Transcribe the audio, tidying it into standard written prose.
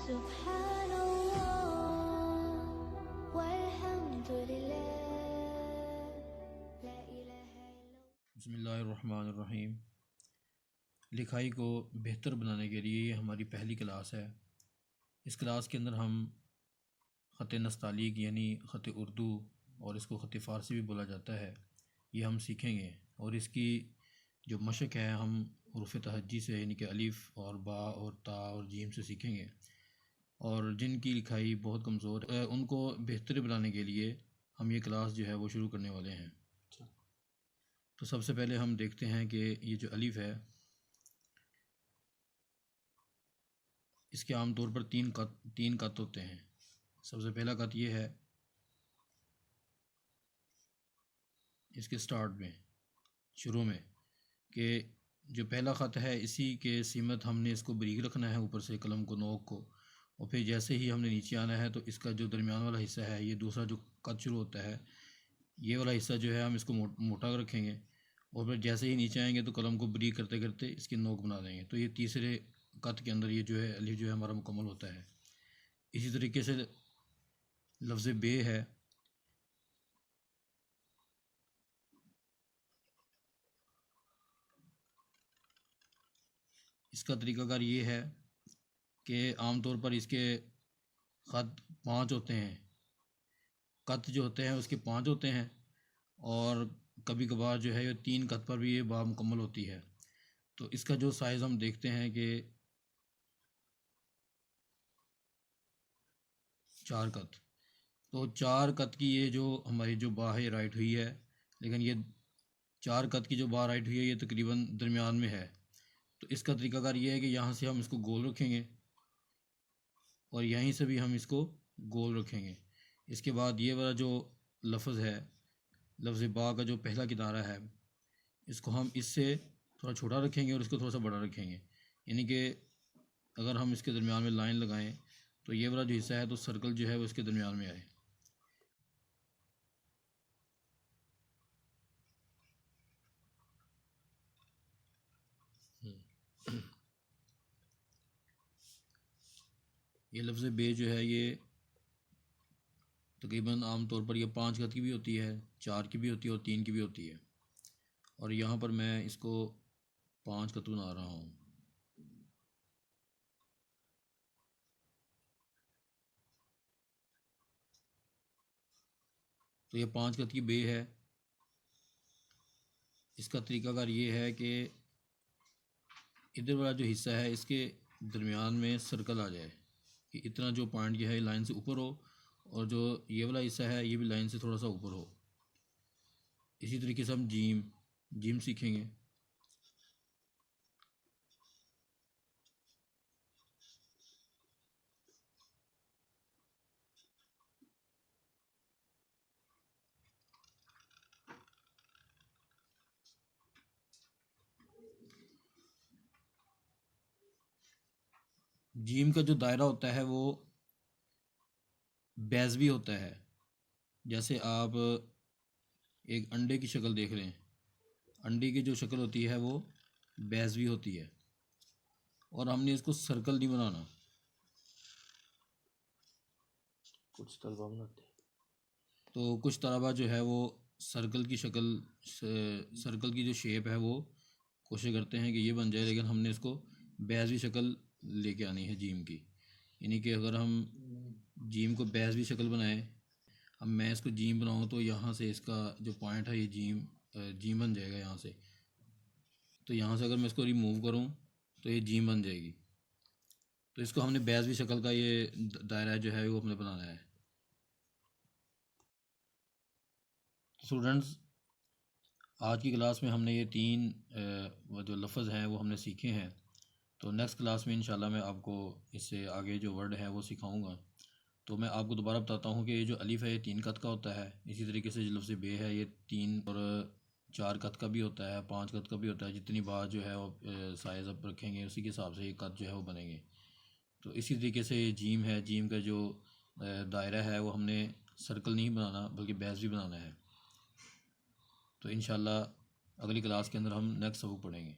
سبحان اللہ والحمد للہ لا الہ الا بسم اللہ الرحمن الرحیم۔ لکھائی کو بہتر بنانے کے لیے یہ ہماری پہلی کلاس ہے۔ اس کلاس کے اندر ہم خط نستعلیق یعنی خط اردو اور اس کو خط فارسی بھی بولا جاتا ہے، یہ ہم سیکھیں گے، اور اس کی جو مشق ہے ہم حروف تہجی سے یعنی کہ الف اور با اور تا اور جیم سے سیکھیں گے۔ اور جن کی لکھائی بہت کمزور ہے ان کو بہتر بنانے کے لیے ہم یہ کلاس جو ہے وہ شروع کرنے والے ہیں۔ تو سب سے پہلے ہم دیکھتے ہیں کہ یہ جو الف ہے اس کے عام طور پر تین قط ہوتے ہیں۔ سب سے پہلا قط یہ ہے اس کے سٹارٹ میں، شروع میں، کہ جو پہلا خط ہے اسی کے سمت ہم نے اس کو بریک رکھنا ہے اوپر سے قلم کو، نوک کو، اور پھر جیسے ہی ہم نے نیچے آنا ہے تو اس کا جو درمیان والا حصہ ہے، یہ دوسرا جو قط شروع ہوتا ہے یہ والا حصہ جو ہے ہم اس کو موٹا رکھیں گے، اور پھر جیسے ہی نیچے آئیں گے تو قلم کو بریک کرتے کرتے اس کی نوک بنا دیں گے۔ تو یہ تیسرے قط کے اندر یہ جو ہے الف جو ہے ہمارا مکمل ہوتا ہے۔ اسی طریقے سے لفظ بے ہے، اس کا طریقہ کار یہ ہے کہ عام طور پر اس کے خط 5 ہوتے ہیں، قط جو ہوتے ہیں اس کے 5 ہوتے ہیں، اور کبھی کبھار جو ہے یہ 3 قط پر بھی یہ با مکمل ہوتی ہے۔ تو اس کا جو سائز ہم دیکھتے ہیں کہ 4 قط، تو 4 قط کی یہ جو ہماری جو با ہے رائٹ ہوئی ہے، لیکن یہ 4 قط کی جو با رائٹ ہوئی ہے یہ تقریباً درمیان میں ہے۔ تو اس کا طریقہ کار یہ ہے کہ یہاں سے ہم اس کو گول رکھیں گے اور یہیں سے بھی ہم اس کو گول رکھیں گے۔ اس کے بعد یہ والا جو لفظ ہے، لفظ با کا جو پہلا کنارہ ہے، اس کو ہم اس سے تھوڑا چھوٹا رکھیں گے اور اس کو تھوڑا سا بڑا رکھیں گے، یعنی کہ اگر ہم اس کے درمیان میں لائن لگائیں تو یہ والا جو حصہ ہے تو سرکل جو ہے وہ اس کے درمیان میں آئے۔ یہ لفظ بے جو ہے یہ تقریباً عام طور پر یہ 5 قط کی بھی ہوتی ہے، 4 کی بھی ہوتی ہے اور 3 کی بھی ہوتی ہے، اور یہاں پر میں اس کو 5 قط بنا رہا ہوں۔ تو یہ 5 قط کی بے ہے۔ اس کا طریقہ کار یہ ہے کہ ادھر والا جو حصہ ہے اس کے درمیان میں سرکل آ جائے کہ اتنا جو پوائنٹ یہ ہے لائن سے اوپر ہو، اور جو یہ والا حصہ ہے یہ بھی لائن سے تھوڑا سا اوپر ہو۔ اسی طریقے سے ہم جیم سیکھیں گے۔ جیم کا جو دائرہ ہوتا ہے وہ بیضوی ہوتا ہے، جیسے آپ ایک انڈے کی شکل دیکھ رہے ہیں، انڈے کی جو شکل ہوتی ہے وہ بیضوی ہوتی ہے، اور ہم نے اس کو سرکل نہیں بنانا۔ کچھ طلبہ بناتے ہیں تو کچھ طلبہ جو ہے وہ سرکل کی شکل، سرکل کی جو شیپ ہے وہ کوشش کرتے ہیں کہ یہ بن جائے، لیکن ہم نے اس کو بیضوی شکل لے کے آنی ہے جیم کی، یعنی کہ اگر ہم جیم کو بیضوی شکل بنائیں، میں اس کو جیم بناؤں تو یہاں سے اس کا جو پوائنٹ ہے یہ جیم بن جائے گا یہاں سے، تو یہاں سے اگر میں اس کو ریموو کروں تو یہ جیم بن جائے گی۔ تو اس کو ہم نے بیضوی شکل کا یہ دائرہ جو ہے وہ ہم نے بنانا ہے۔ اسٹوڈنٹس، آج کی کلاس میں ہم نے یہ 3 جو لفظ ہیں وہ ہم نے سیکھے ہیں، تو نیکسٹ کلاس میں انشاءاللہ میں آپ کو اس سے آگے جو ورڈ ہے وہ سکھاؤں گا۔ تو میں آپ کو دوبارہ بتاتا ہوں کہ یہ جو الف ہے یہ 3 قط کا ہوتا ہے، اسی طریقے سے جو لفظ بے ہے یہ 3 اور 4 قط کا بھی ہوتا ہے، 5 قط کا بھی ہوتا ہے، جتنی بات جو ہے وہ سائز اب رکھیں گے اسی کے حساب سے یہ قط جو ہے وہ بنیں گے۔ تو اسی طریقے سے یہ جیم ہے، جیم کا جو دائرہ ہے وہ ہم نے سرکل نہیں بنانا بلکہ بیضوی بنانا ہے۔ تو انشاءاللہ اگلی کلاس کے اندر ہم نیکسٹ سبق پڑھیں گے۔